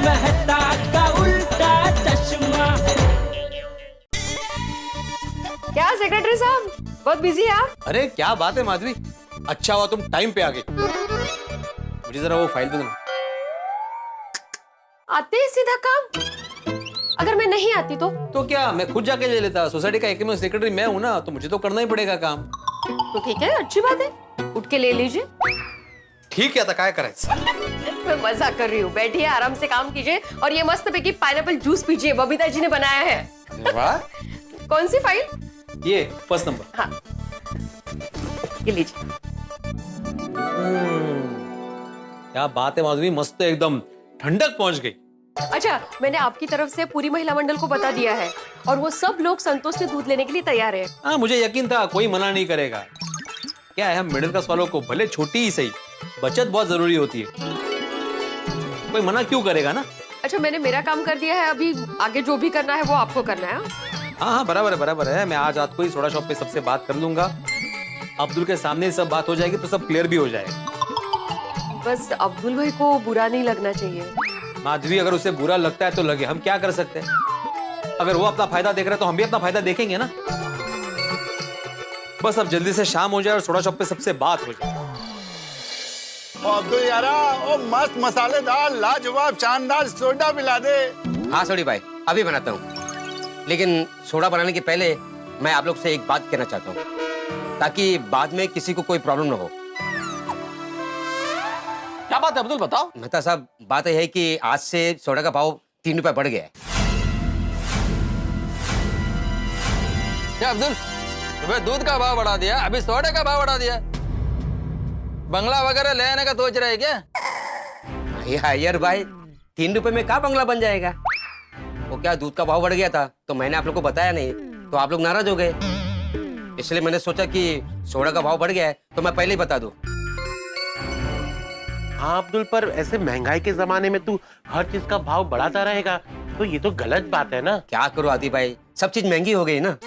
मेहता का उल्टा चश्मा। क्या सेक्रेटरी साहब, बहुत बिजी है आप? अरे क्या बात है माधवी, अच्छा हुआ तुम टाइम पे आ गए। मुझे जरा वो फाइल दे दो। आते ही सीधा काम। अगर मैं नहीं आती तो क्या मैं खुद जाके ले लेता? सोसाइटी का एकमात्र सेक्रेटरी मैं हूँ ना, तो मुझे तो करना ही पड़ेगा काम। तो ठीक है, अच्छी बात है, उठ के ले लीजिए। ठीक है, तो क्या करायचं? मैं मजाक कर रही हूँ, बैठिए आराम से काम कीजिए और ये मस्त पैकी पाइनएप्पल जूस पीजिए, बबीता जी ने बनाया है। वाह। कौन सी फाइल? ये फर्स्ट नंबर। हाँ, ये लीजिए। क्या बात है माधवी, मस्त एकदम ठंडक पहुंच गई। अच्छा, मैंने आपकी तरफ से पूरी महिला मंडल को बता दिया है और वो सब लोग संतोष से दूध लेने के लिए तैयार है। हाँ, मुझे यकीन था कोई मना नहीं करेगा। क्या है, हम मिडिल क्लास वालों को भले छोटी ही सही, बचत बहुत जरूरी होती है। कोई मना क्यों करेगा ना। अच्छा, मैंने मेरा काम कर दिया है, अभी आगे जो भी करना है वो आपको करना है। हाँ, बराबर है। मैं आज रात को ही सोडा शॉप पे सबसे बात कर लूंगा। अब्दुल के सामने सब बात हो जाएगी तो सब क्लियर भी हो जाएगा। बस अब्दुल भाई को बुरा नहीं लगना चाहिए। माधवी, अगर उसे बुरा लगता है तो लगे, हम क्या कर सकते हैं। अगर वो अपना फायदा देख रहा है तो हम भी अपना फायदा देखेंगे ना। बस अब जल्दी से शाम हो जाए और सोडा शॉप पे सबसे बात हो जाए। अब्दुल यारा, ओ मस्त मसालेदार लाजवाब शानदार सोडा मिला दे। हाँ सोडी भाई, अभी बनाता हूँ। लेकिन सोडा बनाने के पहले मैं आप लोग से एक बात कहना चाहता हूँ, ताकि बाद में किसी को कोई प्रॉब्लम ना हो। क्या बात है अब्दुल, बताओ। मेहता साहब, बात यह है कि आज से सोडा का भाव 3 रुपए बढ़ गया है। क्या अब्दुल, तुम्हें दूध का भाव बढ़ा दिया, अभी सोडे का भाव बढ़ा दिया? बंगला वगैरह ले आने का सोच रहे क्या? यार भाई, 3 रुपए में क्या बंगला बन जाएगा? वो क्या, दूध का भाव बढ़ गया था तो मैंने आप लोग को बताया नहीं, तो आप लोग नाराज हो गए। इसलिए मैंने सोचा कि सोडा का भाव बढ़ गया है तो मैं पहले ही बता दूं। हाँ अब्दुल, पर ऐसे महंगाई के जमाने में तू हर चीज का भाव बढ़ाता रहेगा तो ये तो गलत बात है ना। क्या करूं आदि भाई, सब चीज महंगी हो गई ना।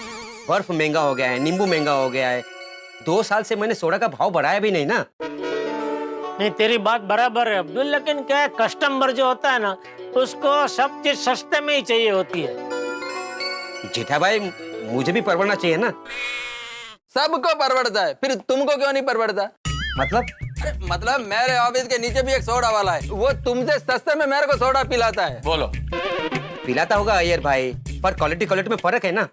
बर्फ महंगा हो गया है, नींबू महंगा हो गया है। 2 साल से मैंने सोडा का भाव बढ़ाया भी नहीं ना। नहीं, तेरी बात बराबर है अब्दुल, लेकिन क्या है, कस्टमर जो होता है ना, उसको सब चीज सस्ते में ही चाहिए होती है। जेठा भाई, मुझे भी परवड़ना चाहिए ना। सबको परवड़ता है, फिर तुमको क्यों नहीं परवड़ता? मतलब मेरे ऑफिस के नीचे भी एक सोडा वाला है, वो तुमसे सस्ते में मेरे को सोडा पिलाता है। बोलो। पिलाता होगा अय्यर भाई, पर क्वालिटी में फर्क है ना।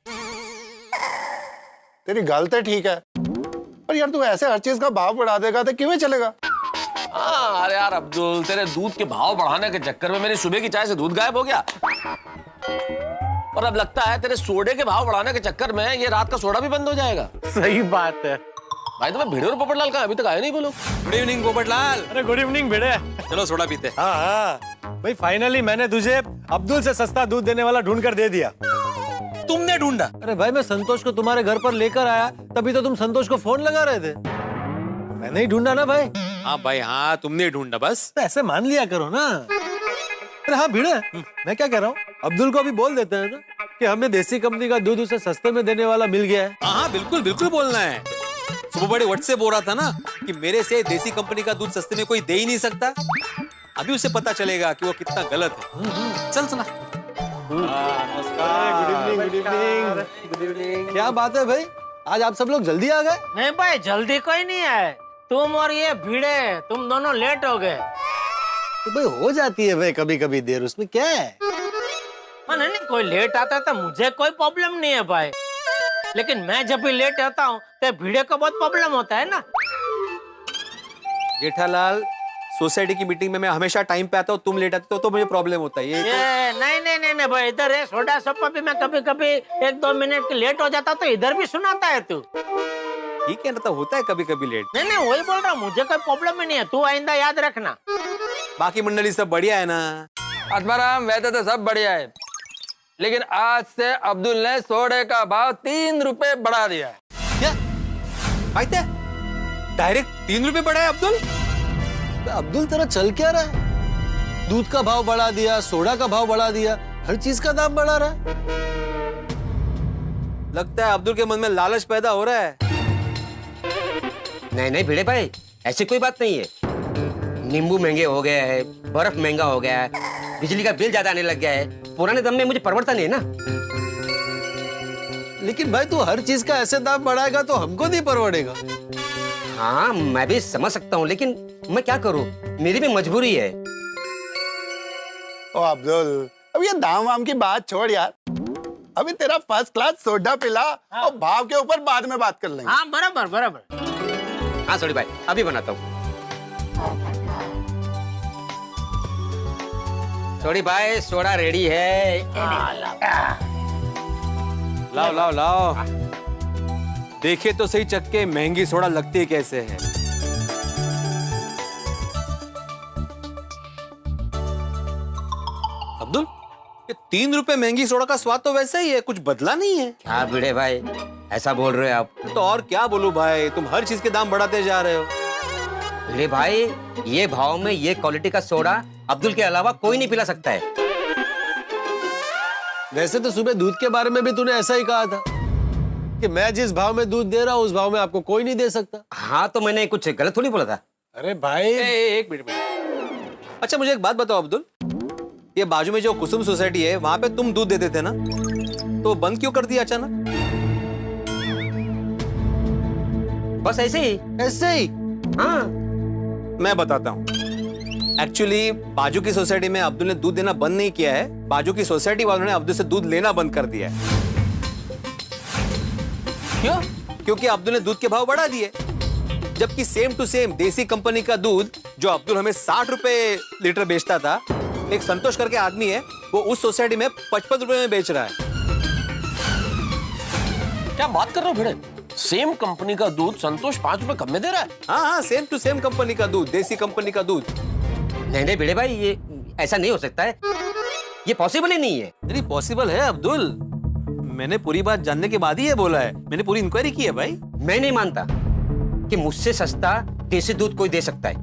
तेरी गल तो ठीक है, पर यार तू ऐसे हर चीज का भाव बढ़ा देगा तो किਵੇਂ चलेगा? हाँ, अरे यार अब्दुल, तेरे दूध के भाव बढ़ाने के चक्कर में मेरी सुबह की चाय से दूध गायब हो गया, और अब लगता है तेरे सोडे के भाव बढ़ाने के चक्कर में ये रात का सोडा भी बंद हो जाएगा। सही बात है भाई। तुम्हें भिड़े और पोपटलाल का अभी तक आए नहीं, बोलो। Good evening Popatlal. अरे गुड इवनिंग भिड़े। चलो सोडा पीते। हाँ भाई, फाइनली मैंने तुझे अब्दुल से सस्ता दूध देने वाला ढूंढ कर दे दिया। तुमने ढूंढा? अरे भाई, मैं संतोष को तुम्हारे घर पर लेकर आया, तभी तो तुम संतोष को फोन लगा रहे थे। मैंने ही ढूंढा ना भाई। हाँ भाई, हाँ तुमने ढूंढा, बस तो ऐसे मान लिया करो ना। अरे हाँ भिड़े, मैं क्या कह रहा हूँ, अब्दुल को भी बोल देते हैं ना कि हमें देसी कंपनी का दूध उसे सस्ते में देने वाला मिल गया है। हाँ बिल्कुल बोलना है। सुबह बड़े व्हाट्सएप हो रहा था ना कि मेरे से देसी कंपनी का दूध सस्ते में कोई दे ही नहीं सकता। अभी उसे पता चलेगा कि वो कितना गलत है। चल सुना। Good evening. क्या बात है भाई, आज आप सब लोग जल्दी आ गए? नहीं भाई, जल्दी कोई नहीं है, तुम और ये भिड़े, तुम दोनों लेट हो गए। तो भाई हो जाती है भाई कभी कभी देर, उसमें क्या है। नहीं, कोई लेट आता है तो मुझे कोई प्रॉब्लम नहीं है भाई, लेकिन मैं जब भी लेट आता हूँ तो भिड़े को बहुत प्रॉब्लम होता है ना। जेठालाल, सोसाइटी की मीटिंग में मैं हमेशा टाइम पे आता हूँ, तुम लेट आते हो तो मुझे प्रॉब्लम होता है। नहीं भाई, इधर है सोडा शॉप पर भी मैं कभी कभी 1-2 मिनट लेट हो जाता तो इधर भी सुनाता है तू। ठीक है ना, तो होता है कभी कभी लेट। नहीं, वही बोल रहा हूँ, मुझे कोई प्रॉब्लम ही नहीं है, तू आइंदा याद रखना। बाकी मंडली सब बढ़िया है ना? आत्माराम, वैसे तो सब बढ़िया है, लेकिन आज से अब्दुल ने सोडे का भाव 3 रुपए बढ़ा दिया है। क्या भाई, डायरेक्ट 3 रुपए बढ़ा है अब्दुल? अब्दुल तेरा चल क्या रहा है? दूध का भाव बढ़ा दिया, सोडा का भाव बढ़ा दिया, हर चीज का दाम बढ़ा रहा है। लगता है अब्दुल के मन में लालच पैदा हो रहा है। नहीं भिड़े भाई, ऐसी कोई बात नहीं है। नींबू महंगे हो गए हैं, बर्फ महंगा हो गया है, बिजली का बिल ज्यादा आने लग गया है, पुराने दाम में मुझे परवड़ता नहीं है ना। लेकिन भाई तू हर चीज का ऐसे दाम बढ़ाएगा तो हमको नहीं परवड़ेगा। हाँ मैं भी समझ सकता हूँ, लेकिन मैं क्या करूँ, मेरी भी मजबूरी है। ओ अब्दुल, अब ये दाम वाम की बात छोड़ यार, अभी तेरा फर्स्ट क्लास सोडा पिला और भाव के ऊपर बाद में बात कर लेंगे। हाँ बराबर बराबर। हाँ सोडी भाई अभी बनाता हूँ। सोडी भाई सोडा रेडी है। लाओ लाओ लाओ, देखे तो सही चक्के महंगी सोडा लगती कैसे है। अब्दुल, ये 3 रुपए महंगी सोडा का स्वाद तो वैसा ही है, कुछ बदला नहीं है। क्या भिड़े भाई ऐसा बोल रहे हो आप? तो और क्या बोलूं भाई, तुम हर चीज के दाम बढ़ाते जा रहे हो। भिड़े भाई ये भाव में ये क्वालिटी का सोडा अब्दुल के अलावा कोई नहीं पिला सकता है। वैसे तो सुबह दूध के बारे में भी तूने ऐसा ही कहा था कि मैं जिस भाव में दूध दे रहा हूँ उस भाव में आपको कोई नहीं दे सकता। हाँ तो मैंने कुछ गलत थोड़ी बोला था। अरे भाई एक मिनट। अच्छा मुझे एक बात बताओ अब्दुल, ये बाजू में जो कुसुम सोसाइटी है वहां पे तुम दूध देते थे ना, तो बंद क्यों कर दिया अचानक? बस ऐसे ही। ऐसे ही? हाँ मैं बताता हूँ। एक्चुअली बाजू की सोसाइटी में अब्दुल ने दूध देना बंद नहीं किया है, बाजू की सोसाइटी वालों ने अब्दुल से दूध लेना बंद कर दिया है। क्यों? क्योंकि अब्दुल ने दूध के भाव बढ़ा दिए, जबकि सेम टू सेम देसी कंपनी का दूध जो अब्दुल हमें 60 रुपए लीटर बेचता था, एक संतोष करके आदमी है, वो उस सोसाइटी में 55 रुपए में बेच रहा है। क्या बात कर रहे हो भिड़े? सेम कंपनी का दूध संतोष 5 रुपए कम में दे रहा है? हाँ हाँ, सेम टू सेम कंपनी का दूध, देसी कंपनी का दूध। नहीं नहीं भिड़े भाई ये ऐसा नहीं हो सकता है, ये पॉसिबल ही नहीं है। नहीं पॉसिबल है अब्दुल, मैंने पूरी बात जानने के बाद ही ये बोला है, मैंने पूरी इंक्वायरी की है भाई। मैं नहीं मानता कि मुझसे सस्ता देसी दूध कोई दे सकता है।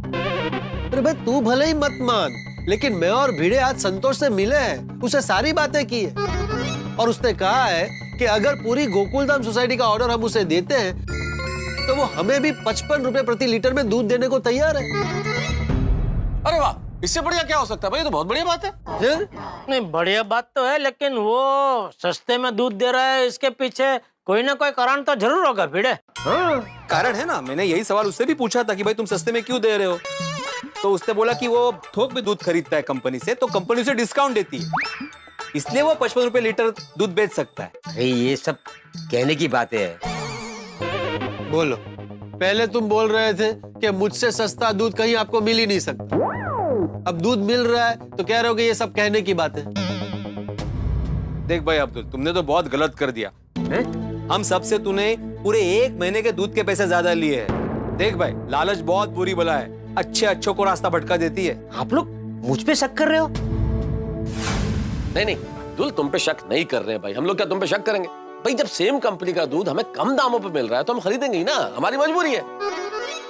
अरे भाई तू भले ही मत मान, लेकिन मैं और भिड़े आज संतोष से मिले हैं, उसे सारी बातें की है और उसने कहा है कि अगर पूरी गोकुलधाम सोसाइटी का ऑर्डर हम उसे देते हैं तो वो हमें भी 55 रुपए प्रति लीटर में दूध देने को तैयार है। अरे वाह, इससे बढ़िया क्या हो सकता है भाई, ये तो बहुत बढ़िया बात है। नहीं बढ़िया बात तो है, लेकिन वो सस्ते में दूध दे रहा है, इसके पीछे कोई ना कोई कारण तो जरूर होगा भिड़े। हाँ कारण है ना, मैंने यही सवाल उससे भी पूछा था कि भाई तुम सस्ते में क्यों दे रहे हो, तो उसने बोला कि वो थोक में दूध खरीदता है कंपनी से, तो कंपनी उसे डिस्काउंट देती है, इसलिए वो 55 रुपए लीटर दूध बेच सकता है। अरे ये सब कहने की बातें है। बोलो, पहले तुम बोल रहे थे कि मुझसे सस्ता दूध कहीं आपको मिल ही नहीं सकता, अब दूध मिल रहा है तो कह रहे हो कि ये सब कहने की बात है। देख भाई अब्दुल, तुमने तो बहुत गलत कर दिया है? हम सबसे तूने पूरे 1 महीने के दूध के पैसे ज्यादा लिए हैं। देख भाई लालच बहुत बुरी बला है, अच्छे अच्छों को रास्ता भटका देती है। आप लोग मुझ पे शक कर रहे हो? नहीं नहीं अब्दुल, तुम पे शक नहीं कर रहे हैं भाई, हम लोग क्या तुम पे शक करेंगे भाई? जब सेम कंपनी का दूध हमें कम दामों पे मिल रहा है तो हम खरीदेंगे ही ना, हमारी मजबूरी है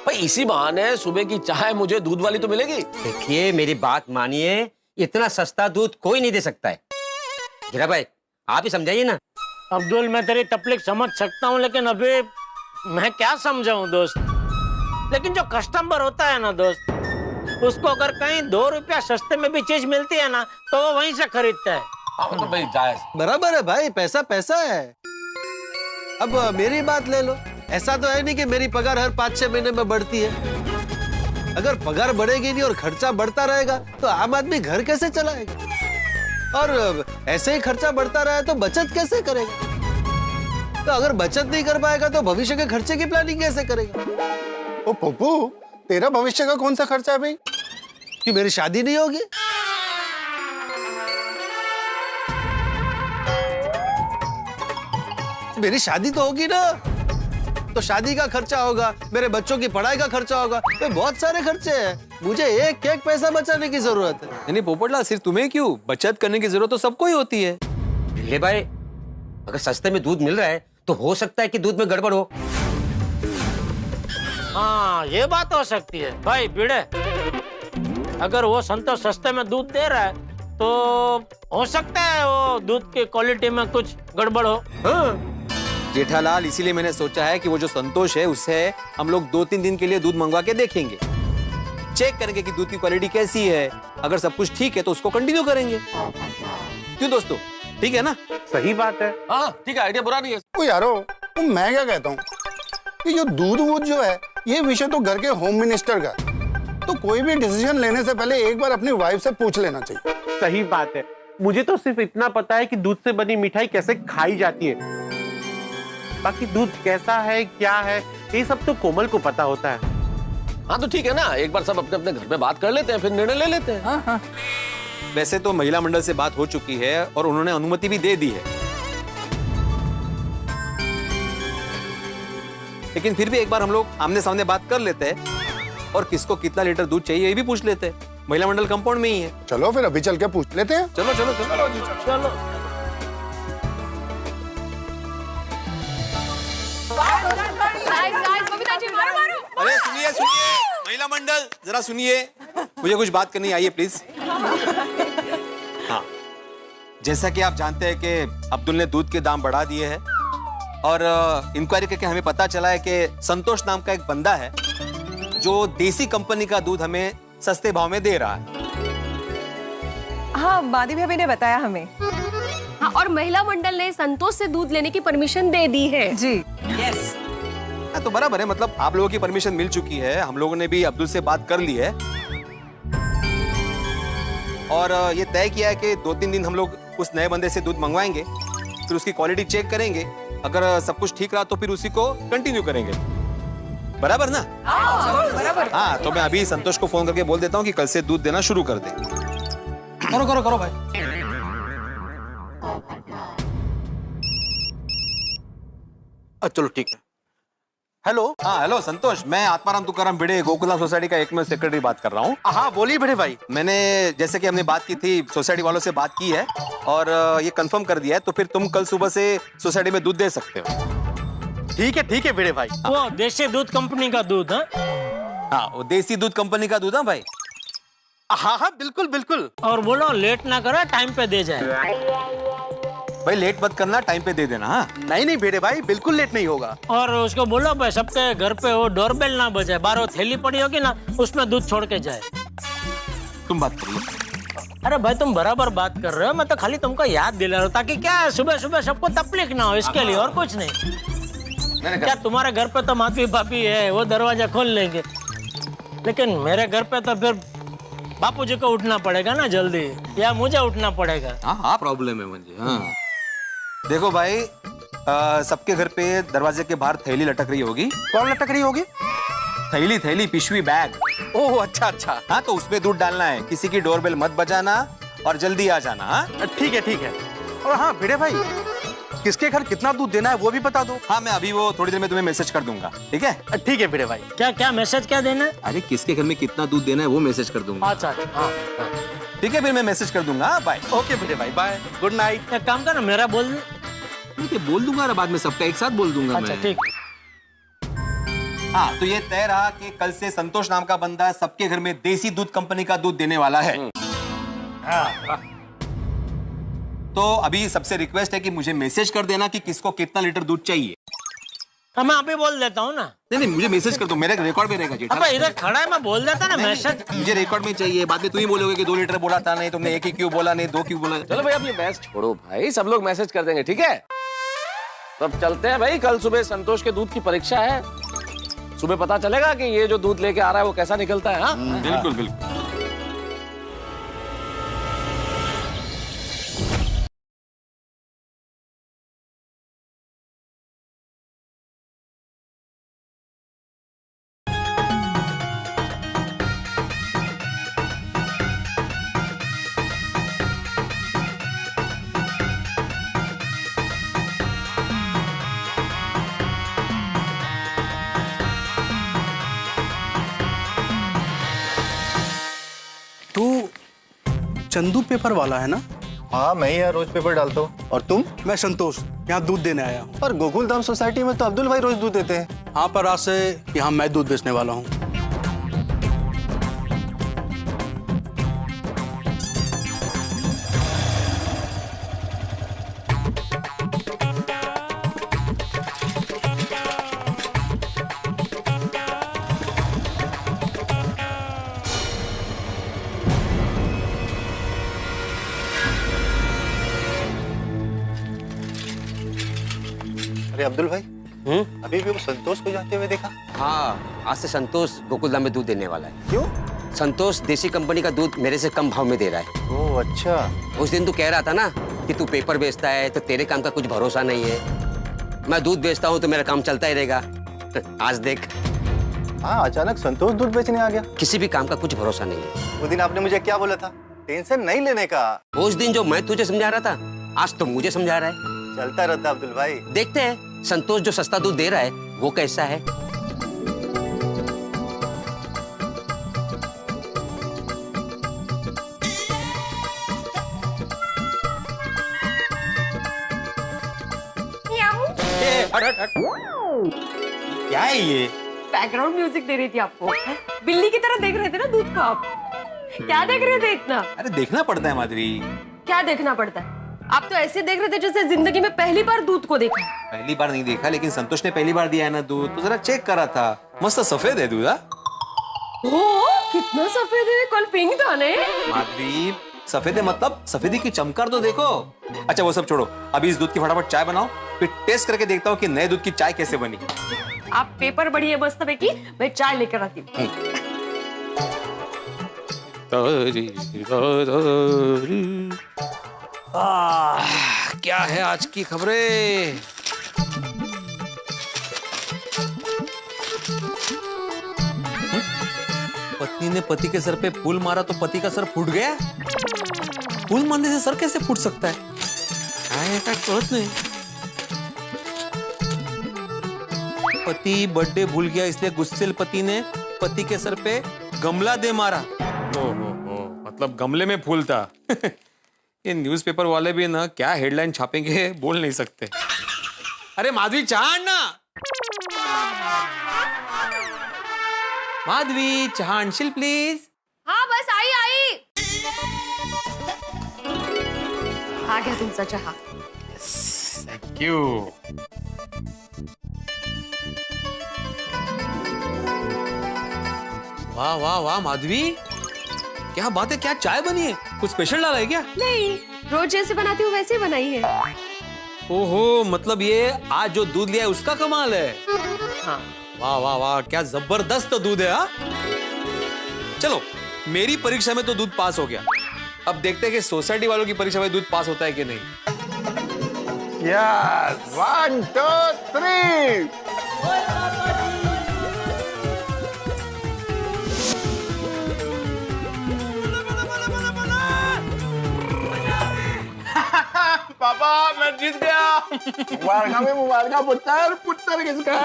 भाई। इसी बहाने सुबह की चाय मुझे दूध वाली तो मिलेगी। देखिए मेरी बात मानिए, इतना सस्ता दूध कोई नहीं दे सकता है। हीरा भाई आप ही समझाइए ना। अब्दुल मैं तेरी तकलीफ समझ सकता हूँ, लेकिन अभी मैं क्या समझाऊं दोस्त। लेकिन जो कस्टमर होता है ना दोस्त, उसको अगर कहीं 2 रुपया सस्ते में भी चीज मिलती है ना तो वो वहीं से खरीदता है। तो भाई जायज बराबर है भाई, पैसा पैसा है। अब मेरी बात ले लो, ऐसा तो है नहीं कि मेरी पगार हर 5-6 महीने में बढ़ती है। अगर पगार बढ़ेगी नहीं और खर्चा बढ़ता रहेगा तो आम आदमी घर कैसे चलाएगा, और ऐसे ही खर्चा बढ़ता रहा तो बचत कैसे करेगा? तो अगर बचत नहीं कर पाएगा तो भविष्य के खर्चे की प्लानिंग कैसे करेगा? ओ पप्पू, तेरा भविष्य का कौन सा खर्चा है भाई? कि मेरी शादी नहीं होगी? मेरी शादी तो होगी ना, तो शादी का खर्चा होगा, मेरे बच्चों की पढ़ाई का खर्चा होगा, तो बहुत सारे खर्चे हैं। मुझे एक एक पैसा बचाने की जरूरत है। नहीं पोपटलाल, सिर्फ तुम्हें क्यों, बचत करने की जरूरत तो सबको ही होती है। ले भाई अगर सस्ते में दूध मिल रहा है तो हो सकता है कि दूध में गड़बड़ हो। हाँ ये बात हो सकती है भाई भिड़े, अगर वो संतोष सस्ते में दूध दे रहा है तो हो सकता है वो दूध की क्वालिटी में कुछ गड़बड़ हो। हाँ। जेठालाल, इसीलिए मैंने सोचा है कि वो जो संतोष है उससे हम लोग 2-3 दिन के लिए दूध मंगवा के देखेंगे, चेक करेंगे कि दूध की क्वालिटी कैसी है, अगर सब कुछ ठीक है तो उसको कंटिन्यू करेंगे। क्यों दोस्तों, ठीक है ना? सही बात है। हाँ ठीक है, आइडिया बुरा नहीं है। ओ यारो, तो मैं क्या कहता हूँ कि जो दूध वूध जो है, ये विषय तो घर के होम मिनिस्टर का, तो कोई भी डिसीजन लेने से पहले एक बार अपनी वाइफ से पूछ लेना चाहिए। सही बात है। मुझे तो सिर्फ इतना पता है कि दूध से बनी मिठाई कैसे खाई जाती है, बाकी दूध कैसा है क्या है ये सब तो कोमल को पता होता है। हाँ तो ठीक है ना, एक बार सब अपने अपने घर में बात कर लेते हैं, फिर निर्णय ले लेते हैं। हाँ हाँ। वैसे तो महिला मंडल से बात हो चुकी है और उन्होंने अनुमति भी दे दी है, लेकिन फिर भी एक बार हम लोग आमने सामने बात कर लेते हैं और किसको कितना लीटर दूध चाहिए ये भी पूछ लेते हैं। महिला मंडल कंपाउंड में ही है। चलो फिर अभी चल के पूछ लेते हैं। चलो चलो चलो चलो जी, चलो। चलो। बबीता जी, मारो मारो। अरे सुनिए सुनिए, महिला मंडल जरा सुनिए, मुझे कुछ बात करनी, आइए प्लीज। हाँ, जैसा कि आप जानते हैं कि अब्दुल ने दूध के दाम बढ़ा दिए हैं और इंक्वायरी करके हमें पता चला है कि संतोष नाम का एक बंदा है जो देसी कंपनी का दूध हमें सस्ते भाव में दे रहा है। हाँ, मादी भाभी ने बताया हमें। हाँ, और महिला मंडल ने संतोष से दूध लेने की परमिशन दे दी है। जी। यस। तो बराबर है, मतलब आप लोगों की परमिशन मिल चुकी है, हम लोगों ने भी अब्दुल से बात कर ली है और ये तय किया है कि 2-3 दिन हम लोग उस नए बंदे से दूध मंगवाएंगे, फिर उसकी क्वालिटी चेक करेंगे, अगर सब कुछ ठीक रहा तो फिर उसी को कंटिन्यू करेंगे। बराबर ना? बराबर। हाँ, तो मैं अभी संतोष को फोन करके बोल देता हूँ कि कल से दूध देना शुरू कर दे। करो करो करो भाई। चलो ठीक है। हेलो। हाँ हेलो संतोष, मैं आत्माराम तुकाराम भिड़े गोकुलधाम सोसाइटी का एकमेव सेक्रेटरी बात कर रहा हूँ। हाँ बोलिए भिड़े भाई। मैंने जैसे कि हमने बात की थी, सोसाइटी वालों से बात की है और ये कंफर्म कर दिया है, तो फिर तुम कल सुबह से सोसाइटी में दूध दे सकते हो। ठीक है भिड़े भाई। वो देसी दूध कंपनी का दूध। हाँ, वो देसी दूध कंपनी का दूध है भाई। हाँ हाँ बिल्कुल बिल्कुल। और बोलो लेट ना करे, टाइम पे दे जाए। भाई लेट मत करना, टाइम पे दे देना। हाँ नहीं भिड़े भाई, बिल्कुल लेट नहीं होगा। और उसको बोलो भाई सबके घर पे वो डोरबेल ना बजाए, बाहर थैली पड़ी होगी ना उसमें दूध छोड़ के जाए। तुम बात कर लो। अरे भाई तुम बराबर बात कर रहे हो, मैं तो खाली तुमको याद दिला रहा हूँ ताकि क्या सुबह सुबह सबको तकलीफ ना हो, इसके लिए और कुछ नहीं। क्या तुम्हारे घर पे तो माधवी भाभी है, वो दरवाजा खोल लेंगे, लेकिन मेरे घर पे तो फिर बापूजी को उठना पड़ेगा ना जल्दी, या मुझे उठना पड़ेगा। हाँ प्रॉब्लम है मुझे। हाँ देखो भाई, सबके घर पे दरवाजे के बाहर थैली लटक रही होगी। कौन लटक रही होगी? थैली पिशवी बैग। ओह अच्छा। हाँ तो उसमें दूध डालना है, किसी की डोरबेल मत बजाना और जल्दी आ जाना। हाँ ठीक है। और हाँ भिड़े भाई, किसके घर कितना दूध देना है वो भी बता दो। हाँ मैं अभी वो थोड़ी देर में तुम्हें मैसेज कर दूंगा, ठीक है? ठीक है भिड़े भाई। क्या मैसेज क्या देना है? अरे किसके घर में कितना दूध देना है वो मैसेज कर दूंगा। अच्छा हाँ। ठीक है, फिर मैं मैसेज कर दूंगा। बाय। ओके भिड़े भाई, बाय, गुड नाइट। एक काम करना, मेरा बोल दे। ठीक है, बोल दूंगा ना, बाद में सबका एक साथ बोल दूंगा। अच्छा मैं ठीक। हाँ तो ये तय रहा कि कल से संतोष नाम का बंदा सबके घर में देसी दूध कंपनी का दूध देने वाला है। तो अभी सबसे रिक्वेस्ट है कि मुझे मैसेज कर देना कि किसको कितना लीटर दूध चाहिए। मैं अभी बोल देता हूँ ना। नहीं मुझे मैसेज कर दो, मेरे रिकॉर्ड में रहेगा। अब इधर खड़ा है, मैं बोल देता ना मैसेज। मुझे रिकॉर्ड में चाहिए, बाद में तू ही बोलोगे कि 2 लीटर बोला था, नहीं तुमने 1 ही क्यों बोला, नहीं 2 क्यों बोला। चलो भाई अब ये मैच छोड़ो भाई, सब लोग मैसेज कर देंगे, ठीक है? तब चलते हैं भाई, कल सुबह संतोष के दूध की परीक्षा है, सुबह पता चलेगा कि ये जो दूध लेके आ रहा है वो कैसा निकलता है। हाँ बिल्कुल बिल्कुल। चंदू पेपर वाला है ना? हाँ मैं ही यहाँ रोज पेपर डालता हूँ। और तुम? मैं संतोष, यहाँ दूध देने आया हूँ। पर गोकुलधाम सोसाइटी में तो अब्दुल भाई रोज दूध देते हैं। हाँ पर आज से यहाँ मैं दूध बेचने वाला हूँ। अरे अब्दुल भाई, अभी भी वो संतोष को जाते हुए देखा? हाँ, आज से संतोष गोकुलधाम में दूध देने वाला है। क्यों? संतोष देसी कंपनी का दूध मेरे से कम भाव में दे रहा है। ओह अच्छा। उस दिन तू कह रहा था ना कि तू पेपर बेचता है तो तेरे काम का कुछ भरोसा नहीं है। मैं दूध बेचता हूँ तो मेरा काम चलता ही रहेगा। आज देख। हाँ, अचानक संतोष दूध बेचने आ गया। किसी भी काम का कुछ भरोसा नहीं है। उस दिन आपने मुझे क्या बोला था? टेंशन नहीं लेने का। उस दिन जो मैं तुझे समझा रहा था, आज तो मुझे समझा रहा है। चलता रहता अब्दुल भाई। देखते हैं संतोष जो सस्ता दूध दे रहा है वो कैसा है। क्या है ये? बैकग्राउंड म्यूजिक दे रही थी आपको। बिल्ली की तरह देख रहे थे ना दूध को आप। क्या देख रहे थे इतना? अरे देखना पड़ता है माधुरी। क्या देखना पड़ता है? आप तो ऐसे देख रहे थे जैसे जिंदगी में पहली बार दूध को देखा। पहली बार नहीं देखा, लेकिन संतोष ने पहली बार दिया है ना दूध, तो जरा चेक करा था। मस्त सफेद है दूध। कितना सफेद है, कल पिंक था ने। माधुरी, सफेद है मतलब सफेदी की चमकार तो देखो। अच्छा वो सब छोड़ो, अभी इस दूध की फटाफट चाय बनाओ, फिर टेस्ट करके देखता हूँ कि नए दूध की चाय कैसे बनी। आप पेपर बढ़िए मस्त की, मैं चाय लेकर आती हूँ। क्या है आज की खबरें? पत्नी ने पति के सर पे फूल मारा तो पति का सर फूट गया। फूल मारने से सर कैसे फूट सकता है? नहीं। पति बर्थडे भूल गया, इसलिए गुस्सेल पति ने पति के सर पे गमला दे मारा। मतलब गमले में फूल था। ये न्यूज़पेपर वाले भी ना क्या हेडलाइन छापेंगे बोल नहीं सकते। अरे माधवी चाह ना, माधवी चाह अंशिल प्लीज। हाँ बस आई। आ गया तुमचा चहा। Thank you. वाह वाह वाह माधवी, क्या बात है, क्या चाय बनी है? कुछ स्पेशल डाला है क्या? नहीं, रोज जैसे बनाती हूँ वैसे ही बनाई है। ओहो, मतलब ये आज जो दूध लिया है उसका कमाल है। हाँ। वाह वाह वाह, क्या जबरदस्त दूध है। हाँ चलो, मेरी परीक्षा में तो दूध पास हो गया, अब देखते हैं कि सोसाइटी वालों की परीक्षा में दूध पास होता है कि नहीं। यस, 1 2 3। पापा मैं जीत गया। मुबारका पुत्र। पुत्र किसका है?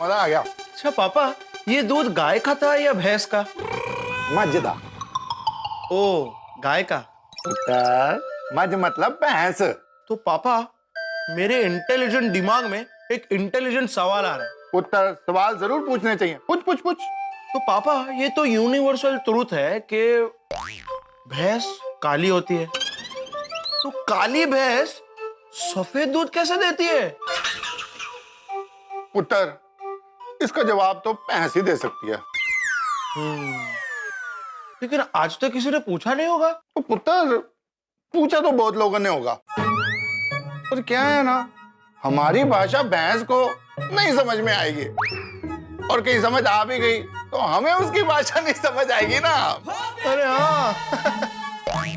मजा आ गया। अच्छा पापा, ये दूध गाय का था या भैंस का? मजदा। ओ, गाय का। पुत्र, मज मतलब भैंस। तो पापा, मेरे इंटेलिजेंट दिमाग में एक इंटेलिजेंट सवाल आ रहा है। पुत्र, सवाल जरूर पूछने चाहिए। पूछ। तो पापा, ये तो यूनिवर्सल ट्रूथ है कि भैंस काली होती है, तो काली भैंस सफेद दूध कैसे देती है? पुत्र, इसका जवाब तो भैंस ही दे सकती है। लेकिन आज तक किसी ने पूछा नहीं होगा। तो पुत्र, पूछा तो बहुत लोगों ने होगा, पर क्या है ना, हमारी भाषा भैंस को नहीं समझ में आएगी, और कहीं समझ आ भी गई तो हमें उसकी भाषा नहीं समझ आएगी ना। अरे हाँ।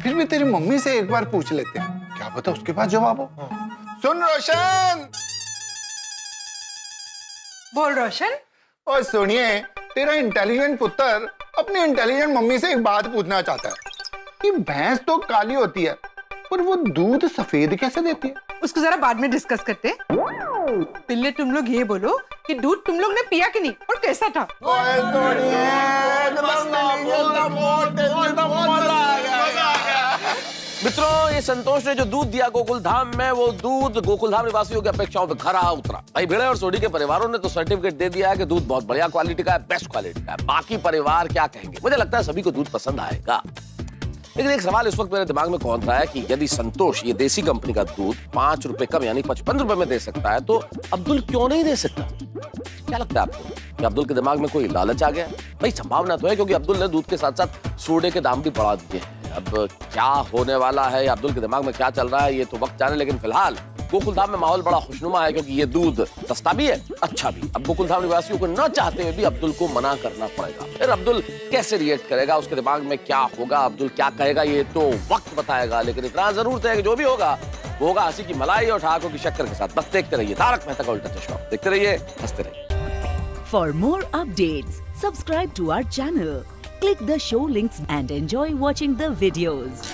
फिर भी तेरी मम्मी से एक बार पूछ लेते हैं, क्या पता उसके पास जवाब हो। सुन रोशन। बोल रोशन। और सुनिए, तेरा इंटेलिजेंट पुत्र अपनी इंटेलिजेंट मम्मी से एक बात पूछना चाहता है कि भैंस तो काली होती है, पर वो दूध सफेद कैसे देती है? उसको जरा बाद में डिस्कस करते। पहले तुम लोग ये बोलो कि दूध तुम लोग ने पिया कि नहीं और कैसा था? मित्रों, ये संतोष ने जो दूध दिया गोकुलधाम में, वो दूध गोकुलधाम निवासियों की अपेक्षाओं पे खरा उतरा। भाई भिड़े और सोडी के परिवारों ने तो सर्टिफिकेट दे दिया है कि दूध बहुत बढ़िया क्वालिटी का है, बेस्ट क्वालिटी का है। बाकी परिवार क्या कहेंगे? मुझे लगता है सभी को दूध पसंद आएगा। लेकिन एक सवाल इस वक्त मेरे दिमाग में कौन रहा है कि यदि संतोष ये देसी कंपनी का दूध 5 रुपए कम यानी 55 रुपए में दे सकता है तो अब्दुल क्यों नहीं दे सकता? क्या लगता है आपको कि अब्दुल के दिमाग में कोई लालच आ गया? भाई संभावना तो है, क्योंकि अब्दुल ने दूध के साथ साथ सोडे के दाम भी बढ़ा दिए हैं। अब क्या होने वाला है, अब्दुल के दिमाग में क्या चल रहा है, ये तो वक्त जाने। लेकिन फिलहाल गोकुलधाम में माहौल बड़ा खुशनुमा है, क्योंकि ये दूध सस्ता भी है, अच्छा भी। अब गोकुलधाम निवासियों को न चाहते हुए भी अब्दुल को मना करना पड़ेगा। फिर अब्दुल कैसे रिएक्ट करेगा, उसके दिमाग में क्या होगा, अब्दुल क्या कहेगा, ये तो वक्त बताएगा। लेकिन इतना जरूर है कि जो भी होगा वो होगा हंसी की मलाई और ठहाकों की शक्कर के साथ। बस देखते रहिए तारक मेहता का उल्टा चश्मा, देखते रहिए, हंसते रहिए। For more updates, subscribe to our channel, click the show links and enjoy watching the videos.